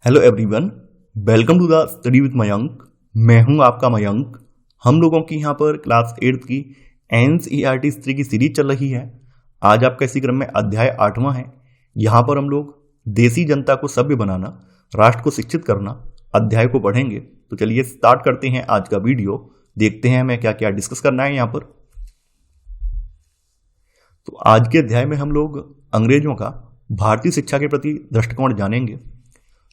Hello everyone, welcome to the study with Mayank. मैं हूं आपका मयंक। हम लोगों की यहाँ पर क्लास 8th की एनसीईआरटी हिस्ट्री की सीरीज चल रही है। आज आपका इसी क्रम में अध्याय 8वां है। यहाँ पर हम लोग देसी जनता को सभ्य बनाना, राष्ट्र को शिक्षित करना अध्याय को पढ़ेंगे। तो चलिए स्टार्ट करते हैं आज का वीडियो। देखते हैं हमें क्या क्या डिस्कस करना है यहाँ पर। तो आज के अध्याय में हम लोग अंग्रेजों का भारतीय शिक्षा के प्रति दृष्टिकोण जानेंगे।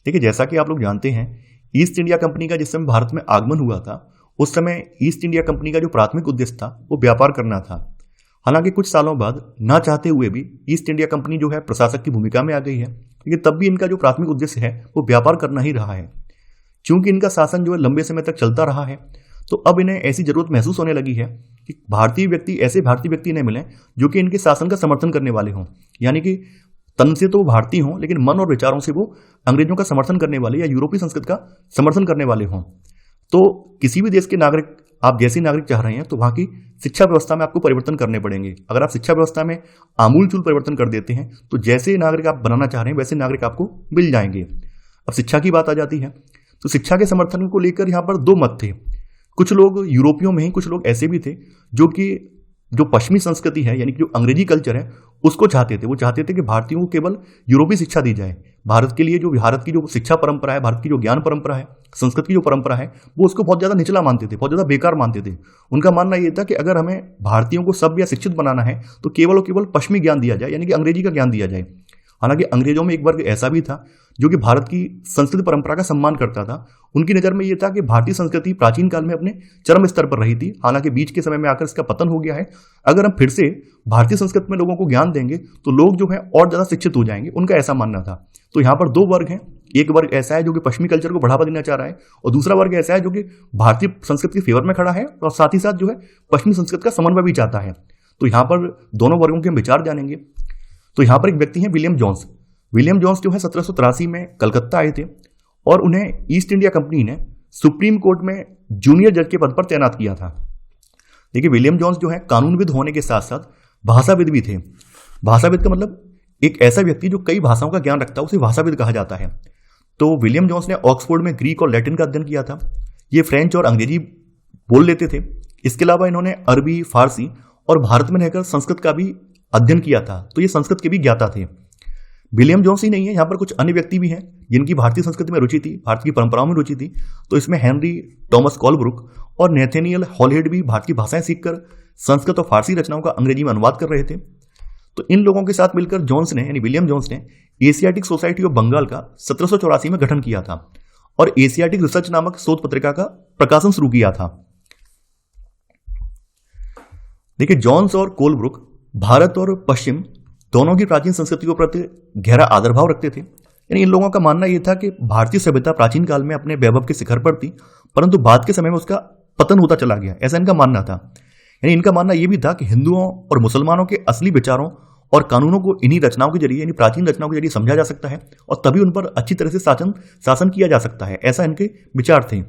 देखिए, जैसा कि आप लोग जानते हैं, ईस्ट इंडिया कंपनी का जिस समय भारत में आगमन हुआ था, उस समय ईस्ट इंडिया कंपनी का जो प्राथमिक उद्देश्य था वो व्यापार करना था। हालांकि कुछ सालों बाद ना चाहते हुए भी ईस्ट इंडिया कंपनी जो है प्रशासक की भूमिका में आ गई है, लेकिन तब भी इनका जो प्राथमिक उद्देश्य है वो व्यापार करना ही रहा है। क्योंकि इनका शासन जो है लंबे समय तक चलता रहा है, तो अब इन्हें ऐसी जरूरत महसूस होने लगी है कि ऐसे भारतीय व्यक्ति इन्हें मिले जो कि इनके शासन का समर्थन करने वाले हों। यानी कि तन से तो वो भारतीय हों, लेकिन मन और विचारों से वो अंग्रेजों का समर्थन करने वाले या यूरोपीय संस्कृति का समर्थन करने वाले हों। तो किसी भी देश के नागरिक, आप जैसे नागरिक चाह रहे हैं, तो वहाँ की शिक्षा व्यवस्था में आपको परिवर्तन करने पड़ेंगे। अगर आप शिक्षा व्यवस्था में आमूलचूल परिवर्तन कर देते हैं, तो जैसे नागरिक आप बनाना चाह रहे हैं वैसे नागरिक आपको मिल जाएंगे। अब शिक्षा की बात आ जाती है, तो शिक्षा के समर्थन को लेकर यहाँ पर दो मत थे। कुछ लोग यूरोपियों में ही, कुछ लोग ऐसे भी थे जो पश्चिमी संस्कृति है, यानी कि जो अंग्रेजी कल्चर है, उसको चाहते थे। वो चाहते थे कि भारतीयों को केवल यूरोपीय शिक्षा दी जाए। भारत की जो शिक्षा परंपरा है, भारत की जो ज्ञान परंपरा है, संस्कृत की जो परंपरा है, वो उसको बहुत ज़्यादा निचला मानते थे, बहुत ज़्यादा बेकार मानते थे। उनका मानना ये था कि अगर हमें भारतीयों को सभ्य या शिक्षित बनाना है तो केवल और केवल पश्चिमी ज्ञान दिया जाए, यानी कि अंग्रेजी का ज्ञान दिया जाए। हालांकि अंग्रेजों में एक वर्ग ऐसा भी था जो कि भारत की संस्कृति परंपरा का सम्मान करता था। उनकी नज़र में यह था कि भारतीय संस्कृति प्राचीन काल में अपने चरम स्तर पर रही थी। हालांकि बीच के समय में आकर इसका पतन हो गया है। अगर हम फिर से भारतीय संस्कृति में लोगों को ज्ञान देंगे तो लोग जो है और ज़्यादा शिक्षित हो जाएंगे, उनका ऐसा मानना था। तो यहाँ पर दो वर्ग हैं। एक वर्ग ऐसा है जो कि पश्चिमी कल्चर को बढ़ावा देना चाह रहा है, और दूसरा वर्ग ऐसा है जो कि भारतीय संस्कृति के फेवर में खड़ा है और साथ ही साथ जो है पश्चिमी संस्कृति का समन्वय भी चाहता है। तो यहाँ पर दोनों वर्गों के हम विचार जानेंगे। तो यहाँ पर एक व्यक्ति है विलियम जोन्स। विलियम जोन्स जो है 1783 में कलकत्ता आए थे और उन्हें ईस्ट इंडिया कंपनी ने सुप्रीम कोर्ट में जूनियर जज के पद पर तैनात किया था। देखिए, विलियम जोन्स जो है कानूनविद होने के साथ साथ भाषाविद भी थे। भाषाविद का मतलब एक ऐसा व्यक्ति जो कई भाषाओं का ज्ञान रखता है, उसे भाषाविद कहा जाता है। तो विलियम जोन्स ने ऑक्सफोर्ड में ग्रीक और लैटिन का अध्ययन किया था। ये फ्रेंच और अंग्रेजी बोल लेते थे। इसके अलावा इन्होंने अरबी, फारसी और भारत में रहकर संस्कृत का भी अध्ययन किया था, तो ये संस्कृत के भी ज्ञाता थे। विलियम जोन्स ही नहीं है, यहाँ पर कुछ अन्य व्यक्ति भी हैं जिनकी भारतीय संस्कृति में रुचि थी, भारत की परंपराओं में रुचि थी। तो इसमें हेनरी टॉमस कोलब्रुक और नेथेनियल हॉलहेड भी भारतीय भाषाएं सीखकर संस्कृत और फारसी रचनाओं का अंग्रेजी में अनुवाद कर रहे थे। तो इन लोगों के साथ मिलकर जोन्स ने, यानी विलियम जोन्स ने एशियाटिक सोसाइटी ऑफ बंगाल का 1784 में गठन किया था और एशियाटिक रिसर्च नामक शोध पत्रिका का प्रकाशन शुरू किया था। देखिए, जोन्स और कोलब्रुक भारत और पश्चिम दोनों की प्राचीन संस्कृति के प्रति गहरा आदर भाव रखते थे। यानी इन लोगों का मानना यह था कि भारतीय सभ्यता प्राचीन काल में अपने वैभव के शिखर पर थी, परंतु बाद के समय में उसका पतन होता चला गया, ऐसा इनका मानना था। यानी इनका मानना यह भी था कि हिंदुओं और मुसलमानों के असली विचारों और कानूनों को इन्हीं रचनाओं के जरिए, यानी प्राचीन रचनाओं के जरिए समझा जा सकता है और तभी उन पर अच्छी तरह से शासन किया जा सकता है, ऐसा इनके विचार थे।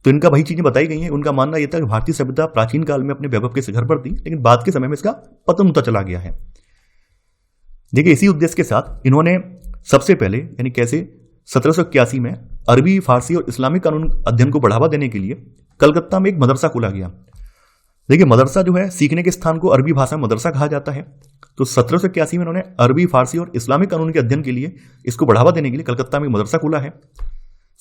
तो इनका वही चीजें बताई गई हैं। उनका मानना यह था कि भारतीय सभ्यता प्राचीन काल में अपने वैभव के शिखर पर थी, लेकिन बाद के समय में इसका पतन होता चला गया है। देखिए, इसी उद्देश्य के साथ इन्होंने सबसे पहले, यानी कैसे, 1781 में अरबी, फारसी और इस्लामिक कानून अध्ययन को बढ़ावा देने के लिए कलकत्ता में एक मदरसा खोला गया। देखिए, मदरसा जो है, सीखने के स्थान को अरबी भाषा में मदरसा कहा जाता है। तो 1781 में इन्होंने अरबी, फारसी और इस्लामिक कानून के अध्ययन के लिए, इसको बढ़ावा देने के लिए कलकत्ता में मदरसा खोला है।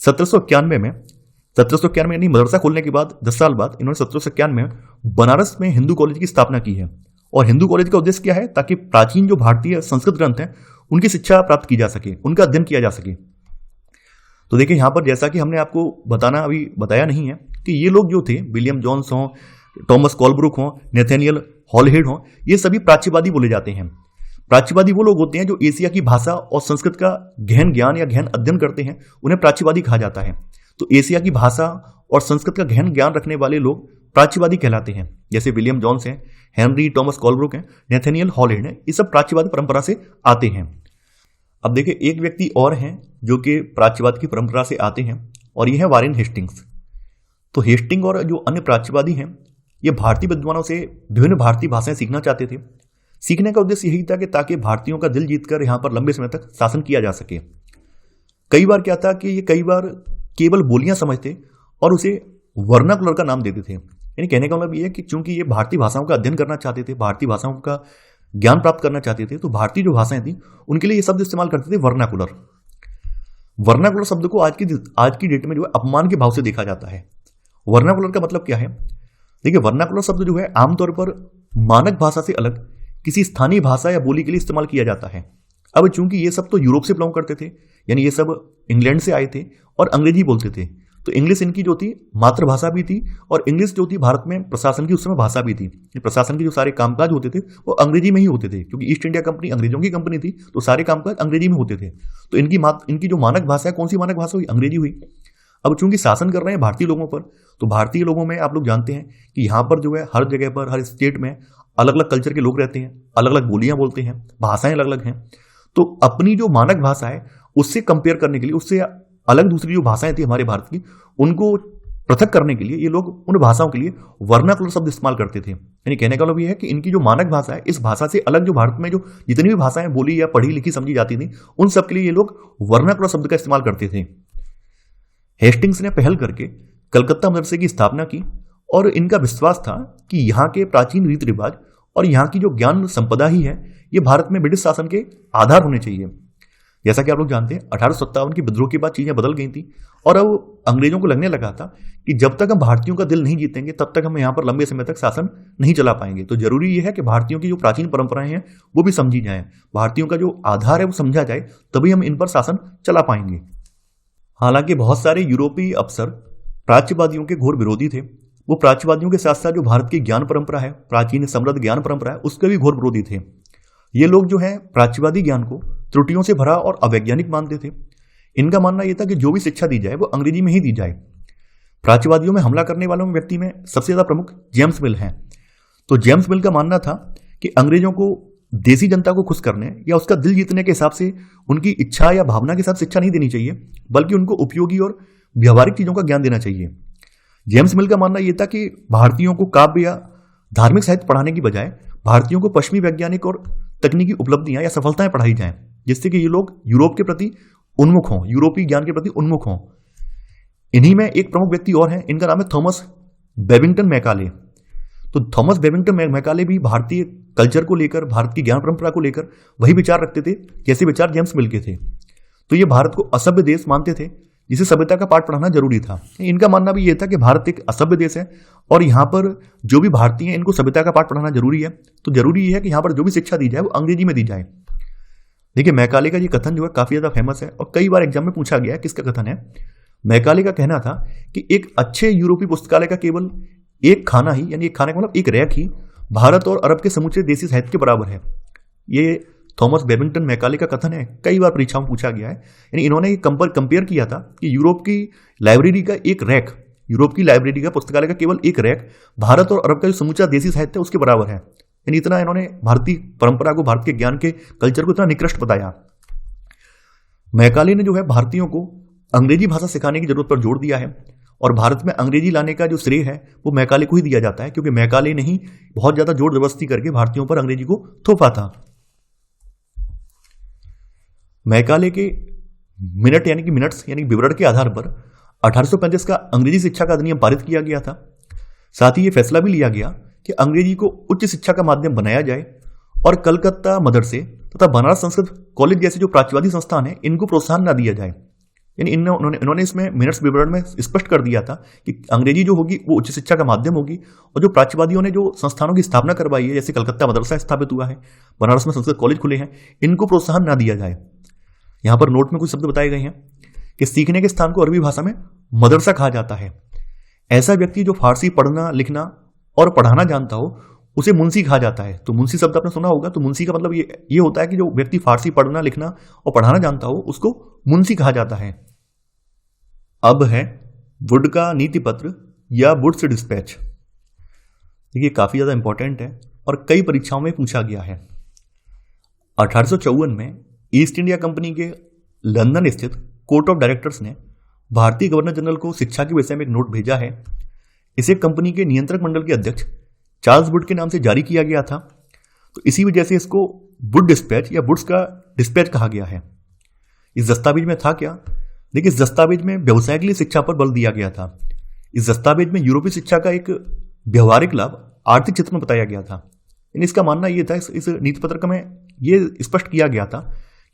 1791 यानी मदरसा खोलने के बाद 10 साल बाद इन्होंने 1791 में बनारस में हिंदू कॉलेज की स्थापना की है। और हिंदू कॉलेज का उद्देश्य क्या है? ताकि प्राचीन जो भारतीय संस्कृत ग्रंथ हैं उनकी शिक्षा प्राप्त की जा सके, उनका अध्ययन किया जा सके। तो देखिए, यहाँ पर जैसा कि हमने आपको अभी बताया नहीं है कि ये लोग जो थे, विलियम जोन्स हों, टॉमस कोलब्रुक हों, नेथेनियल हॉलहेड हों, ये सभी प्राच्यवादी बोले जाते हैं। प्राच्यवादी वो लोग होते हैं जो एशिया की भाषा और संस्कृत का गहन ज्ञान या गहन अध्ययन करते हैं, उन्हें प्राच्यवादी कहा जाता है। तो एशिया की भाषा और संस्कृत का गहन ज्ञान रखने वाले लोग प्राच्यवादी कहलाते हैं। जैसे विलियम जोन्स हैं, हेनरी टॉमस कोलब्रुक हैं, नेथेनियल हॉलहेड हैं, ये सब प्राच्यवादी परंपरा से आते हैं। अब देखिए, एक व्यक्ति और हैं जो कि प्राच्यवाद की परंपरा से आते हैं, और ये है वारेन हेस्टिंग्स। तो हेस्टिंग और जो अन्य प्राच्यवादी हैं, ये भारतीय विद्वानों से विभिन्न भारतीय भाषाएं सीखना चाहते थे। सीखने का उद्देश्य यही था कि ताकि भारतीयों का दिल जीतकर यहाँ पर लंबे समय तक शासन किया जा सके। कई बार क्या था कि ये कई बार केवल बोलियां समझते और उसे वर्नाकुलर का नाम देते थे। यानी कहने का मतलब ये है कि चूंकि ये भारतीय भाषाओं का अध्ययन करना चाहते थे, भारतीय भाषाओं का ज्ञान प्राप्त करना चाहते थे, तो भारतीय जो भाषाएं थी उनके लिए ये शब्द इस्तेमाल करते थे वर्नाकुलर। वर्नाकुलर शब्द को आज की डेट में जो है अपमान के भाव से देखा जाता है। वर्नाकुलर का मतलब क्या है? देखिए, वर्नाकुलर शब्द जो है आमतौर पर मानक भाषा से अलग किसी स्थानीय भाषा या बोली के लिए इस्तेमाल किया जाता है। अब चूंकि ये सब तो यूरोप से बिलोंग करते थे, यानी ये सब इंग्लैंड से आए थे और अंग्रेजी बोलते थे, तो इंग्लिश इनकी जो थी मातृभाषा भी थी और इंग्लिश जो थी भारत में प्रशासन की उस समय भाषा भी थी। प्रशासन के जो सारे कामकाज होते थे वो अंग्रेजी में ही होते थे, क्योंकि ईस्ट इंडिया कंपनी अंग्रेजों की कंपनी थी, तो सारे कामकाज अंग्रेजी में होते थे। तो इनकी जो मानक भाषा है, कौन सी मानक भाषा हुई? अंग्रेजी हुई। अब चूंकि शासन कर रहे हैं भारतीय लोगों पर, तो भारतीय लोगों में आप लोग जानते हैं कि यहाँ पर जो है हर जगह पर, हर स्टेट में अलग अलग कल्चर के लोग रहते हैं, अलग अलग बोलियां बोलते हैं, भाषाएं अलग अलग हैं। तो अपनी जो मानक भाषा है उससे कंपेयर करने के लिए, उससे अलग दूसरी जो भाषाएं थी हमारे भारत की, उनको पृथक करने के लिए ये लोग उन भाषाओं के लिए वर्नाकुलर शब्द इस्तेमाल करते थे। यानी कहने का मतलब ये है कि इनकी जो मानक भाषा है, इस भाषा से अलग जो भारत में जो जितनी भी भाषाएं बोली या पढ़ी लिखी समझी जाती थी, उन सब के लिए ये लोग वर्नाकुलर शब्द का इस्तेमाल करते थे। हेस्टिंग्स ने पहल करके कलकत्ता मदरसे की स्थापना की और इनका विश्वास था कि यहाँ के प्राचीन रीति रिवाज और यहाँ की जो ज्ञान संपदा ही है, ये भारत में ब्रिटिश शासन के आधार होने चाहिए। जैसा कि आप लोग जानते हैं 1857 की विद्रोह के बाद चीजें बदल गई थी और अब अंग्रेजों को लगने लगा था कि जब तक हम भारतीयों का दिल नहीं जीतेंगे तब तक हम यहाँ पर लंबे समय तक शासन नहीं चला पाएंगे। तो जरूरी यह है कि भारतीयों की जो प्राचीन परंपराएं हैं वो भी समझी जाएं, भारतीयों का जो आधार है वो समझा जाए, तभी हम इन पर शासन चला पाएंगे। हालांकि बहुत सारे यूरोपीय अफसर प्राच्यवादियों के घोर विरोधी थे। वो प्राच्यवादियों के साथ साथ जो भारत की ज्ञान परंपरा है, प्राचीन समृद्ध ज्ञान परंपरा है, उसके भी घोर विरोधी थे। ये लोग जो है प्राच्यवादी ज्ञान को त्रुटियों से भरा और अवैज्ञानिक मानते थे। इनका मानना यह था कि जो भी शिक्षा दी जाए वो अंग्रेजी में ही दी जाए। प्राच्यवादियों में हमला करने वालों व्यक्ति में सबसे ज्यादा प्रमुख जेम्स मिल हैं। तो जेम्स मिल का मानना था कि अंग्रेजों को देसी जनता को खुश करने या उसका दिल जीतने के हिसाब से उनकी इच्छा या भावना के साथ शिक्षा नहीं देनी चाहिए, बल्कि उनको उपयोगी और व्यवहारिक चीजों का ज्ञान देना चाहिए। जेम्स मिल का मानना यह था कि भारतीयों को काव्य या धार्मिक साहित्य पढ़ाने की बजाय भारतीयों को पश्चिमी वैज्ञानिक और तकनीकी उपलब्धियां या सफलताएं पढ़ाई जाएं, जिससे कि ये लोग यूरोप के प्रति उन्मुख हों, यूरोपीय ज्ञान के प्रति उन्मुख हों। इन्हीं में एक प्रमुख व्यक्ति और हैं, इनका नाम है थॉमस बेबिंगटन मैकाले। तो थॉमस बेबिंगटन मैकाले भी भारतीय कल्चर को लेकर, भारत की ज्ञान परंपरा को लेकर वही विचार रखते थे जैसे विचार जेम्स मिल के थे। तो ये भारत को असभ्य देश मानते थे जिसे सभ्यता का पाठ पढ़ाना जरूरी था। इनका मानना भी यह था कि भारत एक असभ्य देश है और यहाँ पर जो भी भारतीय हैं इनको सभ्यता का पाठ पढ़ाना जरूरी है। तो जरूरी यह है कि यहाँ पर जो भी शिक्षा दी जाए वो अंग्रेजी में दी जाए। देखिए, मैकाले का ये कथन जो है काफी ज्यादा फेमस है और कई बार एग्जाम में पूछा गया है किसका कथन है। मैकाले का कहना था कि एक अच्छे यूरोपीय पुस्तकालय का केवल एक खाना ही, यानी एक खाने का मतलब एक रैक ही, भारत और अरब के समूचे देसी साहित्य के बराबर है। ये थॉमस बेबिंगटन मैकाले का कथन है, कई बार परीक्षाओं में पूछा गया है। यानी इन्होंने कंपेयर किया था कि यूरोप की लाइब्रेरी का एक रैक, यूरोप की लाइब्रेरी का पुस्तकालय का केवल एक रैक भारत और अरब का जो समूचा देसी साहित्य है उसके बराबर है। यानी इतना इन्होंने भारतीय परंपरा को, भारत के ज्ञान के कल्चर को इतना निकृष्ट बताया। मैकाले ने जो है भारतीयों को अंग्रेजी भाषा सिखाने की जरूरत पर जोर दिया है और भारत में अंग्रेजी लाने का जो श्रेय है वो मैकाले को ही दिया जाता है, क्योंकि मैकाले ने ही बहुत ज्यादा जोर जबरदस्ती करके भारतीयों पर अंग्रेजी को थोपा था। मैकाले के मिनट्स यानी विवरण के आधार पर 1835 का अंग्रेजी शिक्षा का अधिनियम पारित किया गया था। साथ ही यह फैसला भी लिया गया कि अंग्रेजी को उच्च शिक्षा का माध्यम बनाया जाए और कलकत्ता मदरसे तथा बनारस संस्कृत कॉलेज जैसे जो प्राच्यवादी संस्थान है इनको प्रोत्साहन न दिया जाए। यानी इन्होंने इसमें मिनट्स विवरण में स्पष्ट कर दिया था कि अंग्रेजी जो होगी वो उच्च शिक्षा का माध्यम होगी और जो प्राच्यवादियों ने जो संस्थानों की स्थापना करवाई है, जैसे कलकत्ता मदरसा स्थापित हुआ है, बनारस में संस्कृत कॉलेज खुले हैं, इनको प्रोत्साहन न दिया जाए। यहां पर नोट में कुछ शब्द बताए गए हैं कि सीखने के स्थान को अरबी भाषा में मदरसा कहा जाता है। ऐसा व्यक्ति जो फारसी पढ़ना, लिखना और पढ़ाना जानता हो उसे मुंशी कहा जाता है। तो मुंशी शब्द आपने सुना होगा। तो मुंशी का मतलब ये होता है कि जो व्यक्ति फारसी पढ़ना, लिखना और पढ़ाना जानता हो उसको मुंशी कहा जाता है। अब है वुड का नीति पत्र या वुड्स डिस्पैच। देखिए, काफी ज्यादा इंपॉर्टेंट है और कई परीक्षाओं में पूछा गया है। 1854 में ईस्ट इंडिया कंपनी के लंदन स्थित कोर्ट ऑफ डायरेक्टर्स ने भारतीय गवर्नर जनरल को शिक्षा के विषय में एक नोट भेजा है। इसे कंपनी के नियंत्रक मंडल के अध्यक्ष चार्ल्स वुड के नाम से जारी किया गया था। तो इसी वजह से इसको वुड डिस्पैच या वुड्स का डिस्पैच कहा गया है। इस दस्तावेज में था क्या? देखिए, इस दस्तावेज में व्यवसाय के लिए शिक्षा पर बल दिया गया था। इस दस्तावेज में यूरोपीय शिक्षा का एक व्यवहारिक लाभ आर्थिक क्षेत्र में बताया गया था। यानी इसका मानना यह था, इस नीति पत्रक में यह स्पष्ट किया गया था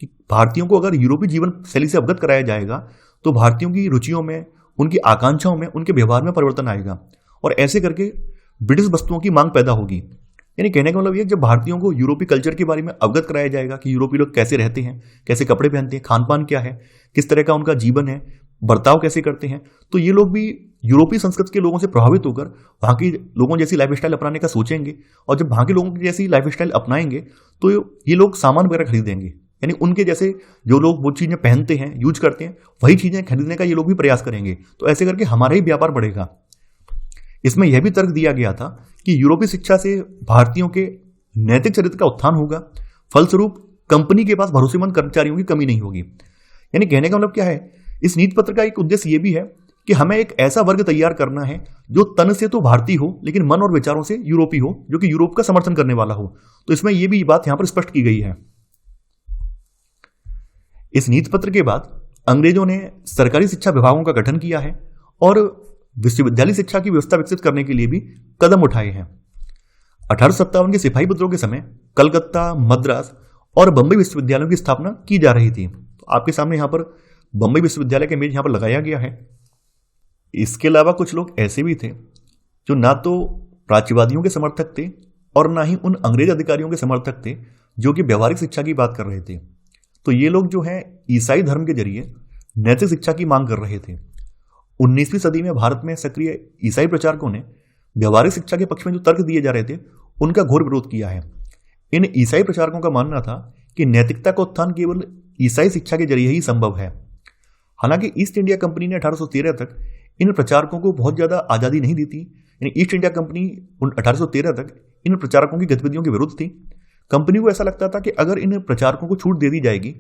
कि भारतीयों को अगर यूरोपीय जीवन शैली से अवगत कराया जाएगा तो भारतीयों की रुचियों में, उनकी आकांक्षाओं में, उनके व्यवहार में परिवर्तन आएगा और ऐसे करके ब्रिटिश वस्तुओं की मांग पैदा होगी। यानी कहने का मतलब ये, जब भारतीयों को यूरोपीय कल्चर के बारे में अवगत कराया जाएगा कि यूरोपीय लोग कैसे रहते हैं, कैसे कपड़े पहनते हैं, खान पान क्या है, किस तरह का उनका जीवन है, बर्ताव कैसे करते हैं, तो ये लोग भी यूरोपीय संस्कृति के लोगों से प्रभावित होकर वहाँ के लोगों जैसी लाइफस्टाइल अपनाने का सोचेंगे। और जब वहाँ के लोगों की जैसी लाइफस्टाइल अपनाएंगे तो ये लोग सामान वगैरह खरीदेंगे। यानी उनके जैसे जो लोग वो चीज़ें पहनते हैं, यूज करते हैं, वही चीज़ें खरीदने का ये लोग भी प्रयास करेंगे। तो ऐसे करके हमारा ही व्यापार बढ़ेगा। इसमें यह भी तर्क दिया गया था कि यूरोपीय शिक्षा से भारतीयों के नैतिक चरित्र का उत्थान होगा, फलस्वरूप कंपनी के पास भरोसेमंद कर्मचारियों की कमी नहीं होगी। यानी कहने का मतलब क्या है, इस नीति पत्र का एक उद्देश्य यह भी है कि हमें एक ऐसा वर्ग तैयार करना है जो तन से तो भारतीय हो लेकिन मन और विचारों से यूरोपीय हो, जो कि यूरोप का समर्थन करने वाला हो। तो इसमें यह भी बात यहां पर स्पष्ट की गई है। इस नीति पत्र के बाद अंग्रेजों ने सरकारी शिक्षा विभागों का गठन किया है और विश्वविद्यालय शिक्षा की व्यवस्था विकसित करने के लिए भी कदम उठाए हैं। 1857 के सिपाही विद्रोह के समय कलकत्ता, मद्रास और बंबई विश्वविद्यालयों की स्थापना की जा रही थी। तो आपके सामने यहां पर बंबई विश्वविद्यालय का इमेज यहां पर लगाया गया है। इसके अलावा कुछ लोग ऐसे भी थे जो ना तो प्राच्यवादियों के समर्थक थे और ना ही उन अंग्रेज अधिकारियों के समर्थक थे जो कि व्यवहारिक शिक्षा की बात कर रहे थे। तो ये लोग जो है ईसाई धर्म के जरिए नैतिक शिक्षा की मांग कर रहे थे। 19वीं सदी में भारत में सक्रिय ईसाई प्रचारकों ने व्यवहारिक शिक्षा के पक्ष में जो तर्क दिए जा रहे थे उनका घोर विरोध किया है। इन ईसाई प्रचारकों का मानना था कि नैतिकता का उत्थान केवल ईसाई शिक्षा के जरिए ही संभव है। हालांकि ईस्ट इंडिया कंपनी ने 1813 तक इन प्रचारकों को बहुत ज्यादा आजादी नहीं दी थी। यानी ईस्ट इंडिया कंपनी 1813 तक इन प्रचारकों की गतिविधियों के विरुद्ध थी। कंपनी को ऐसा लगता था कि अगर इन प्रचारकों को छूट दे दी जाएगी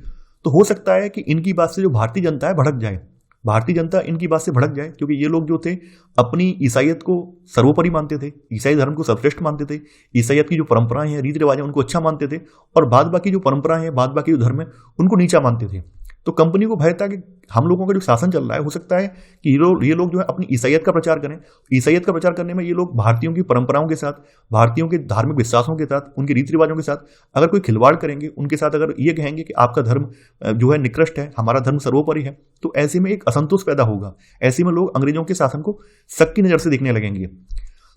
तो हो सकता है कि इनकी बात से जो भारतीय जनता है भड़क जाए, भारतीय जनता इनकी बात से भड़क जाए, क्योंकि ये लोग जो थे अपनी ईसाइयत को सर्वोपरि मानते थे, ईसाई धर्म को सर्वश्रेष्ठ मानते थे, ईसाइयत की जो परंपराएं हैं, रीति रिवाज हैं, उनको अच्छा मानते थे और बाद बाकी जो परंपराएं हैं, बाद बाकी जो धर्म है, उनको नीचा मानते थे। तो कंपनी को भय था कि हम लोगों का जो शासन चल रहा है, हो सकता है कि ये लोग जो है अपनी ईसाइयत का प्रचार करें। ईसाइयत का प्रचार करने में ये लोग भारतीयों की परंपराओं के साथ, भारतीयों के धार्मिक विश्वासों के साथ, उनके रीति रिवाजों के साथ अगर कोई खिलवाड़ करेंगे, उनके साथ अगर ये कहेंगे कि आपका धर्म जो है निकृष्ट है, हमारा धर्म सर्वोपरि है, तो ऐसे में एक असंतोष पैदा होगा। ऐसे में लोग अंग्रेजों के शासन को शक की नजर से देखने लगेंगे।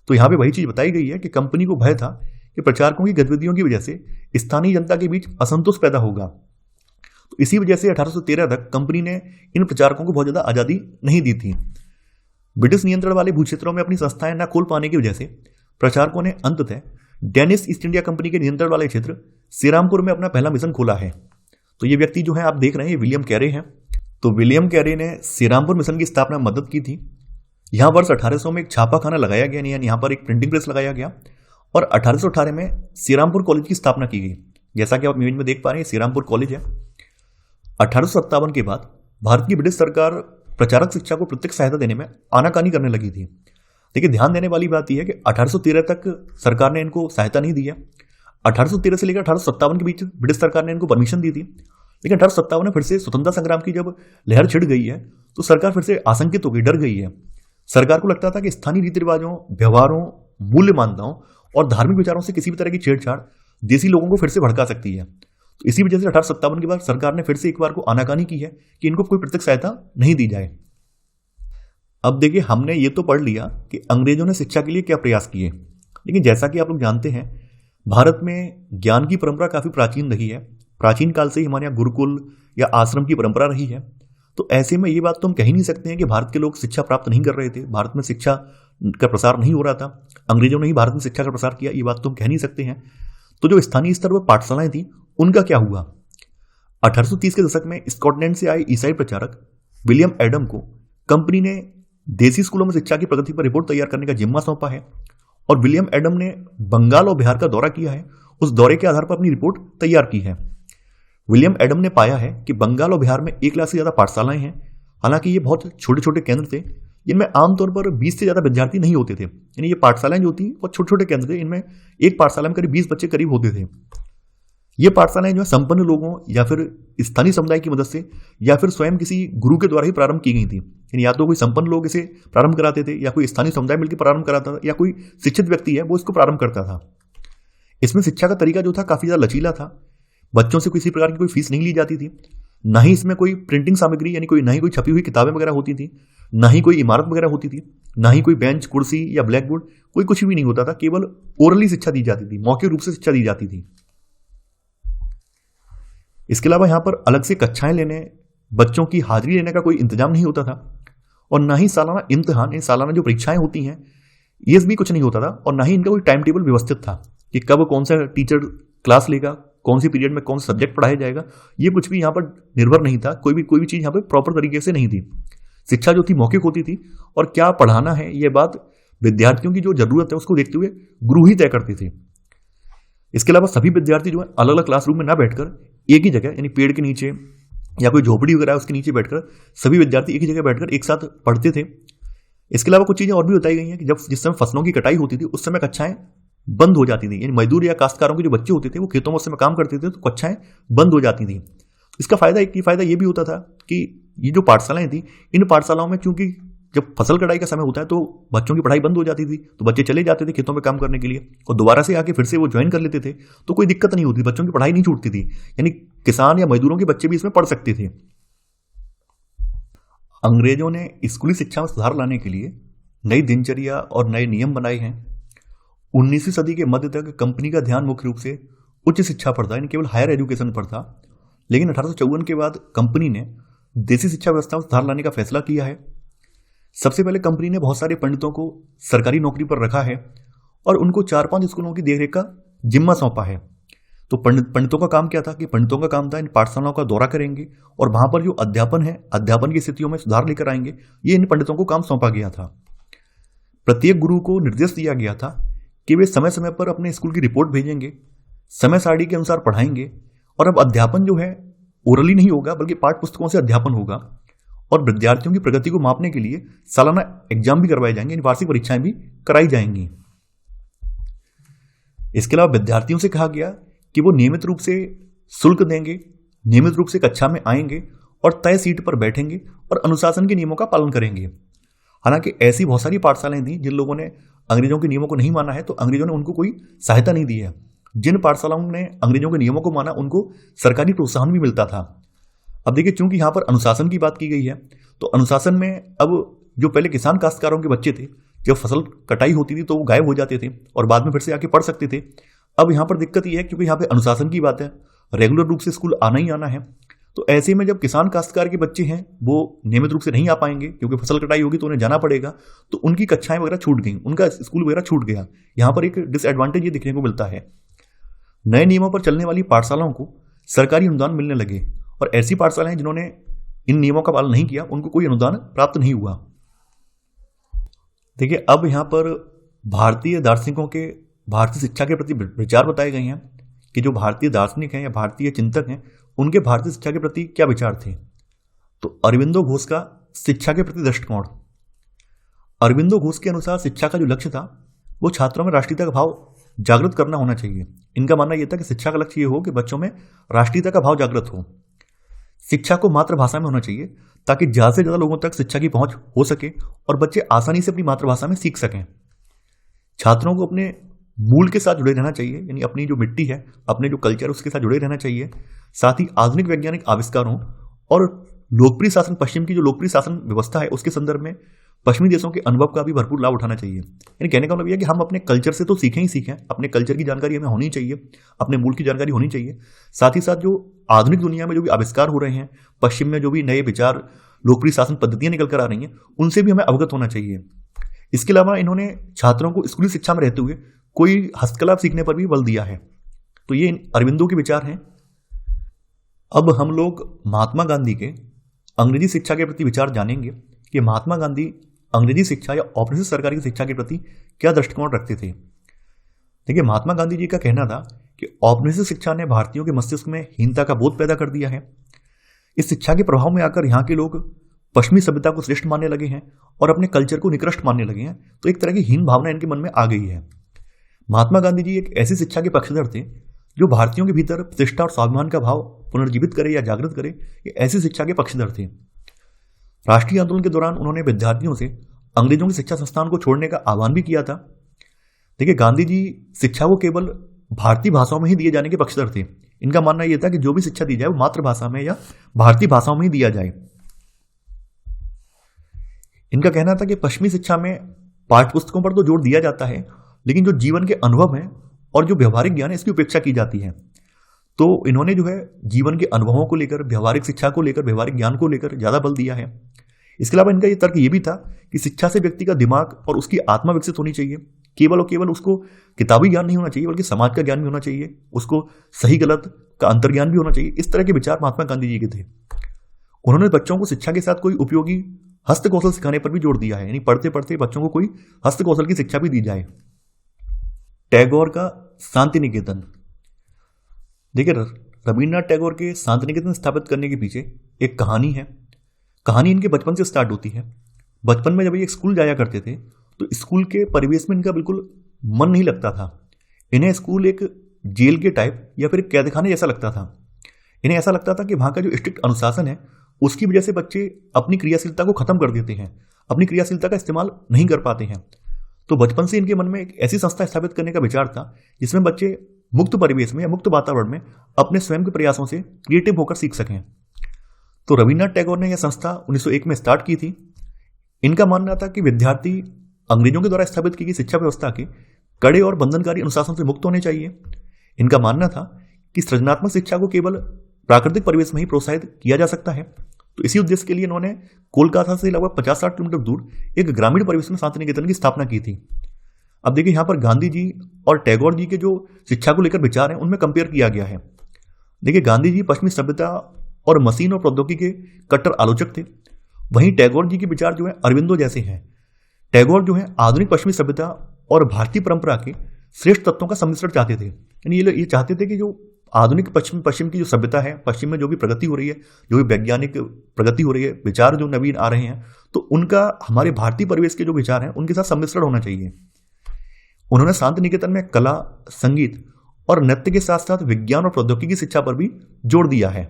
तो यहाँ पे वही चीज बताई गई है कि कंपनी को भय था कि प्रचारकों की गतिविधियों की वजह से स्थानीय जनता के बीच असंतोष पैदा होगा। तो इसी वजह से 1813 तक कंपनी ने इन प्रचारकों को बहुत ज्यादा आजादी नहीं दी थी। ब्रिटिश नियंत्रण वाले भूक्षेत्रों में अपनी संस्थाएं न खोल पाने की वजह से प्रचारकों ने अंततः डेनिश ईस्ट इंडिया कंपनी के नियंत्रण वाले क्षेत्र श्रीरामपुर में अपना पहला मिशन खोला है। तो ये व्यक्ति जो है आप देख रहे हैं, विलियम कैरे हैं। तो विलियम कैरे ने श्रीरामपुर मिशन की स्थापना में मदद की थी। यहाँ वर्ष 1800 में एक छापाखाना लगाया गया, यानी यहाँ पर एक प्रिंटिंग प्रेस लगाया गया और 1818 में श्रीरामपुर कॉलेज की स्थापना की गई। जैसा कि आप इमेज में देख पा रहे हैं, श्रीरामपुर कॉलेज है। 1857 के बाद भारत की ब्रिटिश सरकार प्रचारक शिक्षा को प्रत्यक्ष सहायता देने में आनाकानी करने लगी थी। लेकिन ध्यान देने वाली बात यह है कि 1813 तक सरकार ने इनको सहायता नहीं दी है। 1813 से लेकर 1857 के बीच ब्रिटिश सरकार ने इनको परमिशन दी थी। लेकिन 1857 में फिर से स्वतंत्रता संग्राम की जब लहर छिड़ गई है तो सरकार फिर से आशंकित हो गई, डर गई है। सरकार को लगता था कि स्थानीय रीति रिवाजों, व्यवहारों, मूल्य मान्यताओं और धार्मिक विचारों से किसी भी तरह की छेड़छाड़ देसी लोगों को फिर से भड़का सकती है। तो इसी वजह से 1857 के बाद सरकार ने फिर से एक बार को आनाकानी की है कि इनको कोई प्रत्यक्ष सहायता नहीं दी जाए। अब देखिए, हमने ये तो पढ़ लिया कि अंग्रेजों ने शिक्षा के लिए क्या प्रयास किए, लेकिन जैसा कि आप लोग जानते हैं भारत में ज्ञान की परंपरा काफी प्राचीन रही है। प्राचीन काल से ही हमारे यहाँ गुरुकुल या आश्रम की परंपरा रही है। तो ऐसे में ये बात तो हम कह ही नहीं सकते हैं कि भारत के लोग शिक्षा प्राप्त नहीं कर रहे थे, भारत में शिक्षा का प्रसार नहीं हो रहा था, अंग्रेजों ने ही भारत में शिक्षा का प्रसार किया, ये बात तो हम कह नहीं सकते हैं। तो जो स्थानीय स्तर पर पाठशालाएं थी उनका क्या हुआ? 1830 के दशक में स्कॉटलैंड से आए ईसाई प्रचारक विलियम एडम को कंपनी ने देसी स्कूलों में शिक्षा की प्रगति पर रिपोर्ट तैयार करने का जिम्मा सौंपा है और विलियम एडम ने बंगाल और बिहार का दौरा किया है। उस दौरे के आधार पर अपनी रिपोर्ट तैयार की है। विलियम एडम ने पाया है कि बंगाल और बिहार में 1 लाख से ज्यादा पाठशालाएं हैं। हालांकि ये बहुत छोटे छोटे केंद्र थे, जिनमें आमतौर पर 20 से ज्यादा विद्यार्थी नहीं होते थे। यानी ये पाठशालाएं जो थी वो छोटे छोटे केंद्र थे, इनमें एक पाठशाला में करीब 20 बच्चे करीब होते थे। ये पाठशालाएं जो है संपन्न लोगों या फिर स्थानीय समुदाय की मदद से या फिर स्वयं किसी गुरु के द्वारा ही प्रारंभ की गई थी। यानी या तो कोई संपन्न लोग इसे प्रारंभ कराते थे या कोई स्थानीय समुदाय मिलकर प्रारंभ कराता था या कोई शिक्षित व्यक्ति है वो इसको प्रारंभ करता था। इसमें शिक्षा का तरीका जो था काफी ज्यादा लचीला था। बच्चों से किसी प्रकार की कोई फीस नहीं ली जाती थी, ना ही इसमें कोई प्रिंटिंग सामग्री यानी कोई ना ही कोई छपी हुई किताबें वगैरह होती थी, ना ही कोई इमारत वगैरह होती थी, ना ही कोई बेंच कुर्सी या ब्लैक बोर्ड, कोई कुछ भी नहीं होता था। केवल ओरली शिक्षा दी जाती थी, मौखिक रूप से शिक्षा दी जाती थी। इसके अलावा यहाँ पर अलग से कक्षाएं लेने, बच्चों की हाजिरी लेने का कोई इंतजाम नहीं होता था और ना ही सालाना इम्तिहान, सालाना जो परीक्षाएं होती हैं ये भी कुछ नहीं होता था और ना ही इनका कोई टाइम टेबल व्यवस्थित था कि कब कौन सा टीचर क्लास लेगा, कौन सी पीरियड में कौन सा सब्जेक्ट पढ़ाया जाएगा। ये कुछ भी यहाँ पर निर्भर नहीं था। कोई भी चीज यहाँ पर प्रॉपर तरीके से नहीं थी। शिक्षा जो थी मौखिक होती थी और क्या पढ़ाना है ये बात विद्यार्थियों की जो जरूरत है उसको देखते हुए गुरु ही तय करते थे। इसके अलावा सभी विद्यार्थी जो है अलग अलग क्लासरूम में ना बैठकर एक ही जगह यानी पेड़ के नीचे या कोई झोपड़ी वगैरह उसके नीचे बैठकर सभी विद्यार्थी एक ही जगह बैठकर एक साथ पढ़ते थे। इसके अलावा कुछ चीजें और भी बताई गई हैं कि जब जिस समय फसलों की कटाई होती थी उस समय कक्षाएं बंद हो जाती थी। यानी मजदूर या काश्तकारों के जो बच्चे होते थे वो खेतों में उस समय काम करते थे तो कक्षाएं बंद हो जाती थी। इसका फायदा ये भी होता था कि ये जो पाठशालाएं थी, इन पाठशालाओं में चूंकि जब फसल कटाई का समय होता है तो बच्चों की पढ़ाई बंद हो जाती थी, तो बच्चे चले जाते थे खेतों में काम करने के लिए और दोबारा से आके फिर से वो ज्वाइन कर लेते थे, तो कोई दिक्कत नहीं होती, बच्चों की पढ़ाई नहीं छूटती थी। यानी किसान या मजदूरों के बच्चे भी इसमें पढ़ सकते थे। अंग्रेजों ने स्कूली शिक्षा में सुधार लाने के लिए नई दिनचर्या और नए नियम बनाए हैं। 19वीं सदी के मध्य तक कंपनी का ध्यान मुख्य रूप से उच्च शिक्षा पर था, यानी केवल हायर एजुकेशन पर था। लेकिन 1854 के बाद कंपनी ने देसी शिक्षा व्यवस्था में सुधार लाने का फैसला किया है। सबसे पहले कंपनी ने बहुत सारे पंडितों को सरकारी नौकरी पर रखा है और उनको 4-5 स्कूलों की देखरेख का जिम्मा सौंपा है। तो पंडितों का काम क्या था कि पंडितों का काम था इन पाठशालाओं का दौरा करेंगे और वहां पर जो अध्यापन है, अध्यापन की स्थितियों में सुधार लेकर आएंगे। ये इन पंडितों को काम सौंपा गया था। प्रत्येक गुरु को निर्देश दिया गया था कि वे समय समय पर अपने स्कूल की रिपोर्ट भेजेंगे, समय सारणी के अनुसार पढ़ाएंगे और अब अध्यापन जो है ओरली नहीं होगा बल्कि पाठ्य पुस्तकों से अध्यापन होगा और विद्यार्थियों की प्रगति को मापने के लिए सालाना एग्जाम भी करवाए जाएंगे, वार्षिक परीक्षाएं भी कराई जाएंगी। इसके अलावा विद्यार्थियों से कहा गया कि वो नियमित रूप से शुल्क देंगे, नियमित रूप से कक्षा में आएंगे और तय सीट पर बैठेंगे और अनुशासन के नियमों का पालन करेंगे। हालांकि ऐसी बहुत सारी पाठशालाएं थी जिन लोगों ने अंग्रेजों के नियमों को नहीं माना है तो अंग्रेजों ने उनको कोई सहायता नहीं दी है। जिन पाठशालाओं ने अंग्रेजों के नियमों को माना उनको सरकारी प्रोत्साहन भी मिलता था। अब देखिए, चूंकि यहां पर अनुशासन की बात की गई है तो अनुशासन में अब जो पहले किसान काश्तकारों के बच्चे थे, जब फसल कटाई होती थी तो वो गायब हो जाते थे और बाद में फिर से आके पढ़ सकते थे। अब यहां पर दिक्कत यह है क्योंकि यहां पे अनुशासन की बात है, रेगुलर रूप से स्कूल आना ही आना है। तो ऐसे में जब किसान काश्तकार के बच्चे हैं वो नियमित रूप से नहीं आ पाएंगे क्योंकि फसल कटाई होगी तो उन्हें जाना पड़ेगा, तो उनकी कक्षाएं वगैरह छूट गई, उनका स्कूल वगैरह छूट गया। यहां पर एक डिसएडवांटेज ये दिखने को मिलता है। नए नियमों पर चलने वाली पाठशालाओं को सरकारी अनुदान मिलने लगे और ऐसी पाठशालाएं जिन्होंने इन नियमों का पालन नहीं किया उनको कोई अनुदान प्राप्त नहीं हुआ। देखिए, अब यहां पर भारतीय दार्शनिकों के भारतीय शिक्षा के प्रति विचार बताए गए हैं कि जो भारतीय दार्शनिक हैं या भारतीय चिंतक हैं उनके भारतीय शिक्षा के प्रति क्या विचार थे। तो अरविंदो घोष का शिक्षा के प्रति दृष्टिकोण। अरविंदो घोष के अनुसार शिक्षा का जो लक्ष्य था वो छात्रों में राष्ट्रीयता का भाव जागृत करना होना चाहिए। इनका मानना यह था कि शिक्षा का लक्ष्य ये हो कि बच्चों में राष्ट्रीयता का भाव जागृत हो। शिक्षा को मातृभाषा में होना चाहिए ताकि ज्यादा से ज्यादा लोगों तक शिक्षा की पहुंच हो सके और बच्चे आसानी से अपनी मातृभाषा में सीख सकें। छात्रों को अपने मूल के साथ जुड़े रहना चाहिए, यानी अपनी जो मिट्टी है, अपने जो कल्चर उसके साथ जुड़े रहना चाहिए। साथ ही आधुनिक वैज्ञानिक आविष्कारों और लोकप्रिय शासन, पश्चिम की जो लोकप्रिय शासन व्यवस्था है उसके संदर्भ में पश्चिमी देशों के अनुभव का भी भरपूर लाभ उठाना चाहिए। यानी कहने का मतलब यह है कि हम अपने कल्चर से तो सीखें ही सीखें, अपने कल्चर की जानकारी हमें होनी चाहिए, अपने मूल की जानकारी होनी चाहिए। साथ ही साथ जो आधुनिक दुनिया में जो भी आविष्कार हो रहे हैं, पश्चिम में जो भी नए विचार, लोकप्रिय शासन पद्धतियां निकल कर आ रही हैं, उनसे भी हमें अवगत होना चाहिए। इसके अलावा इन्होंने छात्रों को स्कूली शिक्षा में रहते हुए कोई हस्तकला सीखने पर भी बल दिया है। तो ये अरविंदो के विचार हैं। अब हम लोग महात्मा गांधी के अंग्रेजी शिक्षा के प्रति विचार जानेंगे कि महात्मा गांधी अंग्रेजी शिक्षा या औपनिवेशिक सरकारी शिक्षा के प्रति क्या दृष्टिकोण रखते थे। देखिए, महात्मा गांधी जी का कहना था कि औपनिवेशिक शिक्षा ने भारतीयों के मस्तिष्क में हीनता का बोध पैदा कर दिया है। इस शिक्षा के प्रभाव में आकर यहाँ के लोग पश्चिमी सभ्यता को श्रेष्ठ मानने लगे हैं और अपने कल्चर को निकृष्ट मानने लगे हैं। तो एक तरह की हीन भावना इनके मन में आ गई है। महात्मा गांधी जी एक ऐसी शिक्षा के पक्षधर थे जो भारतीयों के भीतर प्रतिष्ठा और स्वाभिमान का भाव पुनर्जीवित करे या जागृत करे, ये ऐसी शिक्षा के पक्षधर थे। राष्ट्रीय आंदोलन के दौरान उन्होंने विद्यार्थियों से अंग्रेजों के शिक्षा संस्थान को छोड़ने का आह्वान भी किया था। देखिए, गांधी जी शिक्षा को केवल भारतीय भाषाओं में ही दिए जाने के पक्षधर थे। इनका मानना यह था कि जो भी शिक्षा दी जाए वो मातृभाषा में या भारतीय भाषाओं में ही दिया जाए। इनका कहना था कि पश्चिमी शिक्षा में पाठ्यपुस्तकों पर तो जोर दिया जाता है, लेकिन जो जीवन के अनुभव हैं और जो व्यवहारिक ज्ञान है इसकी उपेक्षा की जाती है। तो इन्होंने जो है जीवन के अनुभवों को लेकर, व्यवहारिक शिक्षा को लेकर, व्यवहारिक ज्ञान को लेकर ज्यादा बल दिया है। इसके अलावा इनका ये तर्क ये भी था कि शिक्षा से व्यक्ति का दिमाग और उसकी आत्मा विकसित होनी चाहिए। केवल और केवल उसको किताबी ज्ञान नहीं होना चाहिए, बल्कि समाज का ज्ञान भी होना चाहिए, उसको सही गलत का अंतर्ज्ञान भी होना चाहिए। इस तरह के विचार महात्मा गांधी जी के थे। उन्होंने बच्चों को शिक्षा के साथ कोई उपयोगी हस्त कौशल सिखाने पर भी जोर दिया है, यानी पढ़ते पढ़ते बच्चों को कोई हस्त कौशल की शिक्षा भी दी जाए। टैगोर का शांति निकेतन। देखिए, रविन्द्रनाथ टैगोर के शांति निकेतन स्थापित करने के पीछे एक कहानी है। कहानी इनके बचपन से स्टार्ट होती है। बचपन में जब ये स्कूल जाया करते थे तो स्कूल के परिवेश में इनका बिल्कुल मन नहीं लगता था। इन्हें स्कूल एक जेल के टाइप या फिर कैदखाने जैसा लगता था। इन्हें ऐसा लगता था कि वहाँ का जो स्ट्रिक्ट अनुशासन है उसकी वजह से बच्चे अपनी क्रियाशीलता को खत्म कर देते हैं, अपनी क्रियाशीलता का इस्तेमाल नहीं कर पाते हैं। तो बचपन से इनके मन में एक ऐसी संस्था स्थापित करने का विचार था जिसमें बच्चे मुक्त परिवेश में या मुक्त वातावरण में अपने स्वयं के प्रयासों से क्रिएटिव होकर सीख सकें। तो रविन्द्रनाथ टैगोर ने यह संस्था 1901 में स्टार्ट की थी। इनका मानना था कि विद्यार्थी अंग्रेजों के द्वारा स्थापित की गई शिक्षा व्यवस्था के कड़े और बंधनकारी अनुशासन से मुक्त होने चाहिए। इनका मानना था कि सृजनात्मक शिक्षा को केवल प्राकृतिक परिवेश में ही प्रोत्साहित किया जा सकता है। तो इसी उद्देश्य के लिए इन्होंने कोलकाता से लगभग 50-60 किलोमीटर दूर एक ग्रामीण परिवेश में शांति निकेतन की स्थापना की थी। अब देखिए, यहाँ पर गांधी जी और टैगोर जी के जो शिक्षा को लेकर विचार हैं उनमें कंपेयर किया गया है। देखिए, गांधी जी पश्चिमी सभ्यता और मशीन और प्रौद्योगिकी के कट्टर आलोचक थे। वहीं टैगोर जी के विचार जो है अरविंदो जैसे हैं। टैगोर जो है आधुनिक पश्चिमी सभ्यता और भारतीय परंपरा के श्रेष्ठ तत्वों का सम्मिश्रण चाहते थे। यानी ये चाहते थे कि जो आधुनिक पश्चिम की जो सभ्यता है, पश्चिम में जो भी प्रगति हो रही है, जो भी वैज्ञानिक प्रगति हो रही है, विचार जो नवीन आ रहे हैं, तो उनका हमारे भारतीय परिवेश के जो विचार हैं उनके साथ सम्मिश्रण होना चाहिए। उन्होंने शांति निकेतन में कला, संगीत और नृत्य के साथ साथ विज्ञान और प्रौद्योगिकी की शिक्षा पर भी जोर दिया है।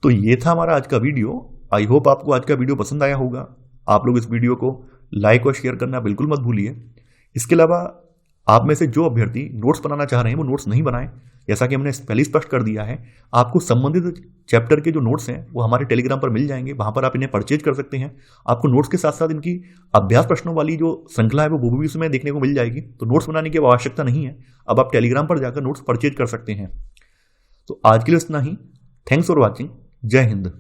तो ये था हमारा आज का वीडियो। आई होप आपको आज का वीडियो पसंद आया होगा। आप लोग इस वीडियो को लाइक और शेयर करना बिल्कुल मत भूलिए। इसके अलावा आप में से जो अभ्यर्थी नोट्स बनाना चाह रहे हैं वो नोट्स नहीं बनाएं। जैसा कि हमने पहले स्पष्ट कर दिया है, आपको संबंधित चैप्टर के जो नोट्स हैं वो हमारे टेलीग्राम पर मिल जाएंगे। वहां पर आप इन्हें परचेज कर सकते हैं। आपको नोट्स के साथ साथ इनकी अभ्यास प्रश्नों वाली जो श्रृंखला है वो भी उसमें देखने को मिल जाएगी। तो नोट्स बनाने की आवश्यकता नहीं है, अब आप टेलीग्राम पर जाकर नोट्स परचेज कर सकते हैं। तो आज के लिए इतना ही। Thanks for watching. जय हिंद।